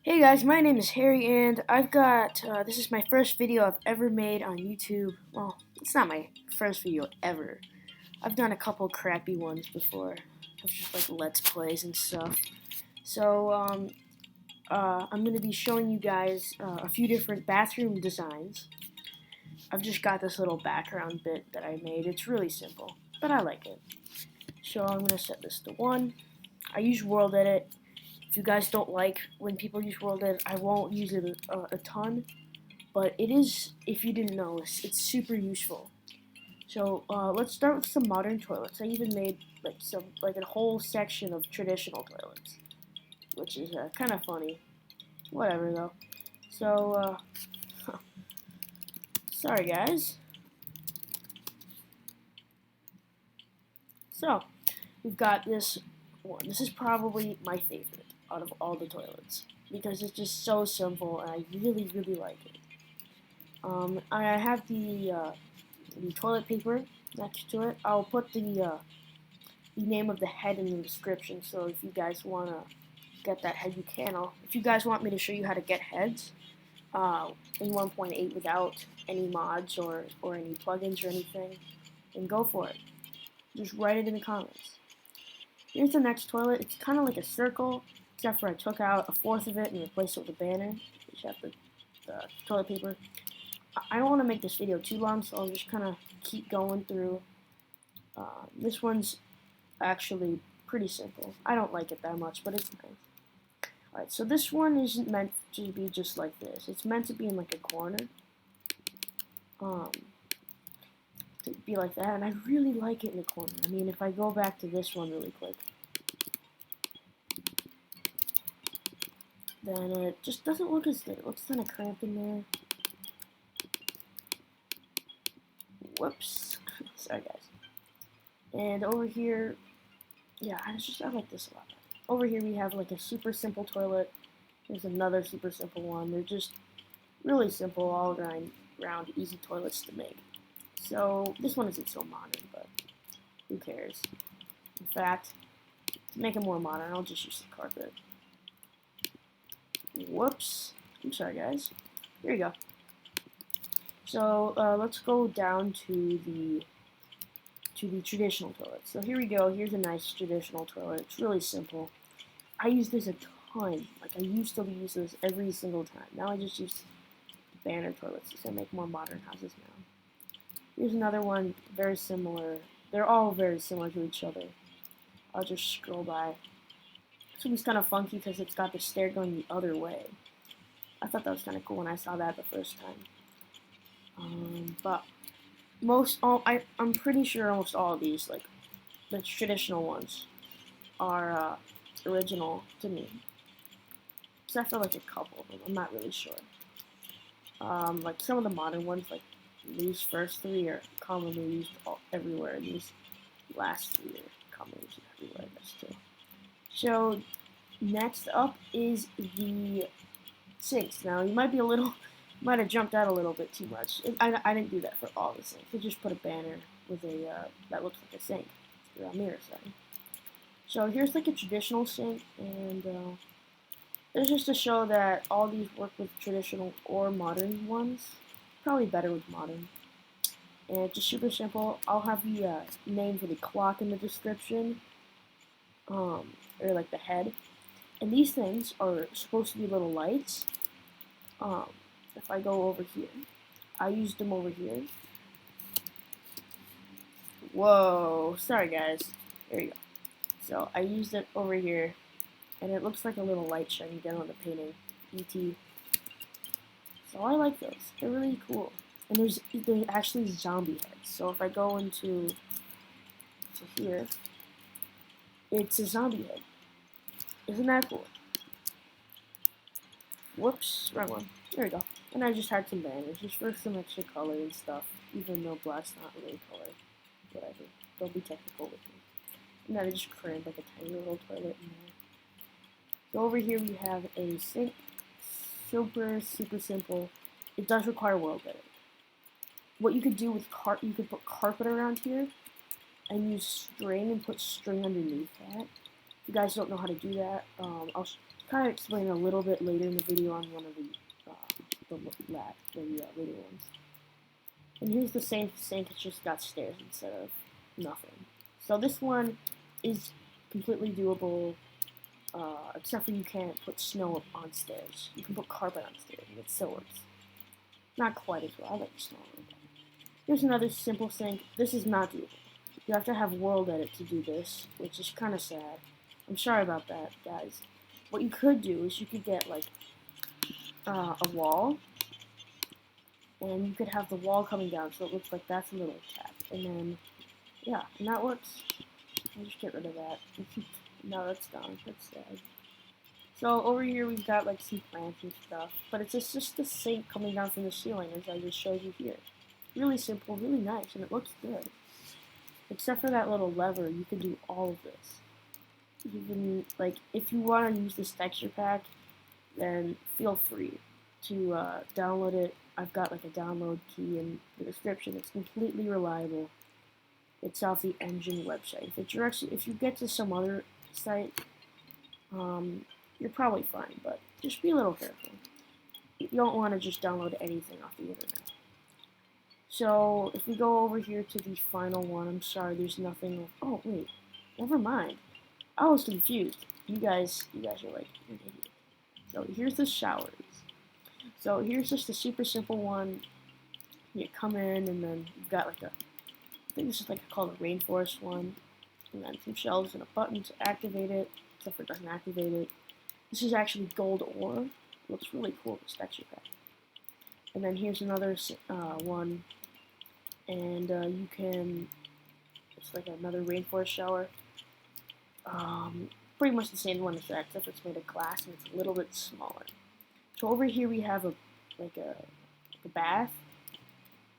Hey guys, my name is Harry, and I've got this is my first video I've ever made on YouTube. Well, it's not my first video ever. I've done a couple crappy ones before, of just like Let's Plays and stuff. So I'm gonna be showing you guys a few different bathroom designs. I've just got this little background bit that I made. It's really simple, but I like it. So I'm gonna set this to 1. I use World Edit. If you guys don't like when people use World Edit, I won't use it a ton, but it is, if you didn't know, it's super useful. So let's start with some modern toilets. I even made like a whole section of traditional toilets, which is kind of funny. Whatever though. So sorry guys. So we've got this one. This is probably my favorite out of all the toilets because it's just so simple and I really like it. I have the toilet paper next to it. I'll put the name of the head in the description, so if you guys want to get that head, you can. If you guys want me to show you how to get heads in 1.8 without any mods or any plugins or anything, then go for it. Just write it in the comments. Here's the next toilet. It's kind of like a circle, except for I took out a fourth of it and replaced it with a banner. You have the toilet paper. I don't want to make this video too long, so I'll just kind of keep going through. This one's actually pretty simple. I don't like it that much, but it's nice. Alright, so this one isn't meant to be just like this. It's meant to be in like a corner. To be like that, and I really like it in the corner. I mean, if I go back to this one really quick, then it just doesn't look as good. It looks kind of cramped in there. Whoops. Sorry, guys. And over here, yeah, I like this a lot. Over here we have like a super simple toilet. There's another super simple one. They're just really simple, all around easy toilets to make. So this one isn't so modern, but who cares? In fact, to make it more modern, I'll just use the carpet. Whoops. I'm sorry, guys. Here you go. So let's go down to the traditional toilet. So here we go. Here's a nice traditional toilet. It's really simple. I use this a ton. Like I used to use this every single time. Now I just use banner toilets to make more modern houses now. Here's another one, very similar. They're all very similar to each other. I'll just scroll by. This one's kind of funky because it's got the stair going the other way. I thought that was kind of cool when I saw that the first time. But I'm pretty sure almost all of these, like the traditional ones, are original to me. Except for like a couple of them, I'm not really sure. Like some of the modern ones, like these first 3 are commonly used everywhere, and these last 3 are commonly used everywhere, I guess too. So next up is the sinks. Now you might have jumped out a little bit too much. I didn't do that for all the sinks. I just put a banner with that looks like a sink. It's a mirror side. So here's like a traditional sink, and it's just to show that all these work with traditional or modern ones. Probably better with modern. And it's just super simple. I'll have the name for the clock in the description, or like the head. And these things are supposed to be little lights. If I go over here, I used them over here. Whoa, sorry guys. There you go. So I used it over here, and it looks like a little light shining down on the painting. E.T. So I like those. They're really cool. And there's actually zombie heads. So if I go into here, it's a zombie head. Isn't that cool? Whoops, wrong one. There we go. And I just had some banners just for some extra color and stuff, even though black's not really color. Whatever. Don't be technical with me. And then I just crammed like a tiny little toilet in there. So over here we have a sink. Super simple. It does require World Edit. What you could do with you could put carpet around here and use string and put string underneath that. If you guys don't know how to do that, I'll kind of explain a little bit later in the video on one of the later ones. And here's the same sink, it's just got stairs instead of nothing. So this one is completely doable, except for you can't put snow on stairs. You can put carpet on stairs, and it still works. Not quite as well. I like snow a little better. Here's another simple sink. This is not doable. You have to have World Edit to do this, which is kind of sad. I'm sorry about that, guys. What you could do is you could get like a wall, and you could have the wall coming down so it looks like that's a little tap. And then, yeah, and that works. I'll just get rid of that. No, that's gone. That's sad. So over here we've got like some plants and stuff, but it's just the sink coming down from the ceiling as I just showed you here. Really simple, really nice, and it looks good. Except for that little lever, you can do all of this. Even like if you want to use this texture pack, then feel free to download it. I've got like a download key in the description. It's completely reliable. It's off the Engine website. If you get to some other site, you're probably fine, but just be a little careful. You don't want to just download anything off the internet. So if we go over here to the final one, I'm sorry, there's nothing. Oh wait, never mind. I was confused. You guys are like, you're an idiot. So here's the showers. So here's just a super simple one. You come in, and then you've got like I think this is like called a rainforest one, and then some shelves and a button to activate it, except for it doesn't activate it. This is actually gold ore. It looks really cool, this texture pack. And then here's another one, and you can, it's like another rainforest shower. Pretty much the same one as that, except it's made of glass and it's a little bit smaller. So over here we have a bath.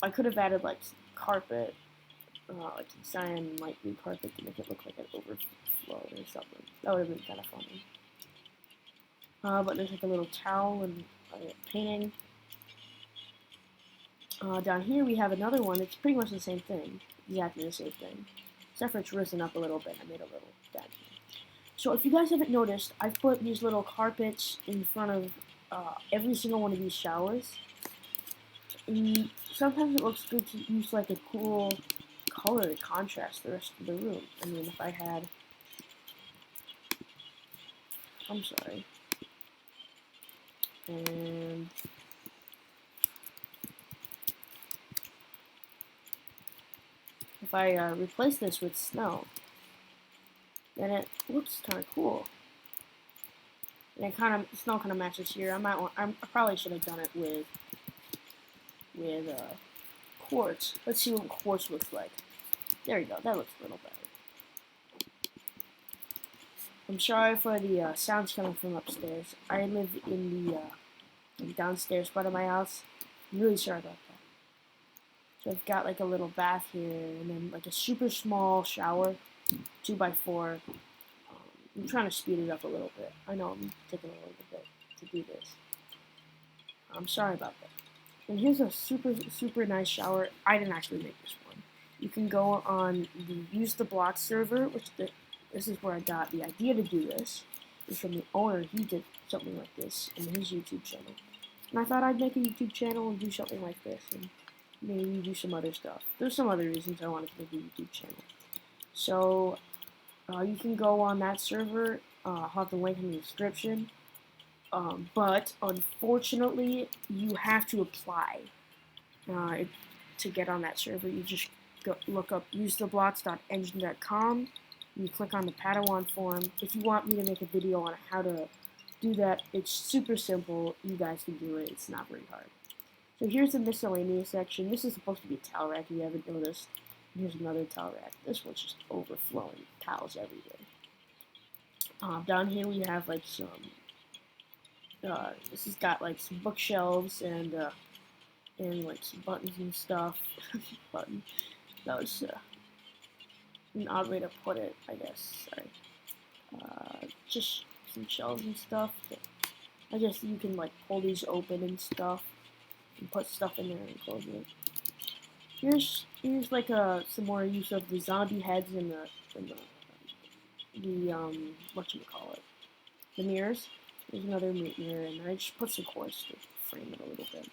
I could have added like carpet, like some cyan light blue carpet to make it look like an overflow or something. That would have been kind of funny. But there's like a little towel and a painting. Down here we have another one. It's pretty much the same thing, exactly the same thing, except for it's risen up a little bit. I made a little dent here. So if you guys haven't noticed, I've put these little carpets in front of every single one of these showers. And sometimes it looks good to use like a cool color to contrast the rest of the room. I mean, if I had, I'm sorry, and if I replace this with snow, then it looks kind of cool. And it snow kind of matches here. I probably should have done it with quartz. Let's see what quartz looks like. There you go. That looks a little better. I'm sorry for the sounds coming from upstairs. I live in the downstairs part of my house. I'm really sorry about that. So I've got like a little bath here, and then like a super small shower, 2x4. I'm trying to speed it up a little bit. I know I'm taking a little bit to do this. I'm sorry about that. And here's a super nice shower. I didn't actually make this one. You can go on the Use the Block server, which this is where I got the idea to do this. It's from the owner. He did something like this in his YouTube channel. And I thought I'd make a YouTube channel and do something like this, and maybe do some other stuff. There's some other reasons I wanted to make a YouTube channel. So you can go on that server. I'll have the link in the description. But unfortunately, you have to apply to get on that server. You just look up usetheblocks.engine.com. You click on the Padawan form. If you want me to make a video on how to do that, it's super simple. You guys can do it. It's not very hard. So here's the miscellaneous section. This is supposed to be a towel rack if you haven't noticed. Here's another towel rack. This one's just overflowing. Towels everywhere. Down here we have like some. This has got like some bookshelves and like some buttons and stuff. Button. That was an odd way to put it, I guess. Sorry. Just some shelves and stuff. I guess you can like pull these open and stuff, and put stuff in there and close it. Here's like some more use of the zombie heads and the whatchamacallit, the mirrors. There's another mirror, and I just put some coins to frame it a little bit.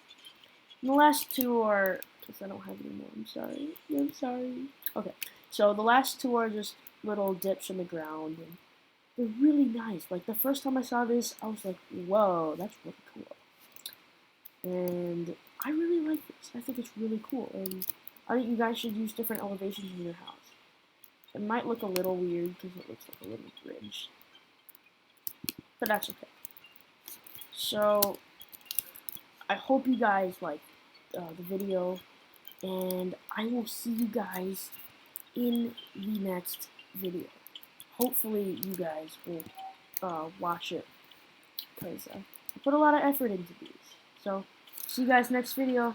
And the last two are, because I don't have any more, I'm sorry. I'm sorry. Okay, so the last two are just little dips in the ground, and they're really nice. Like, the first time I saw this, I was like, whoa, that's really cool. And I really like this. I think it's really cool, and I think you guys should use different elevations in your house. It might look a little weird because it looks like a little bridge, but that's okay. So, I hope you guys like the video, and I will see you guys in the next video. Hopefully, you guys will watch it, because I put a lot of effort into these. So, see you guys next video.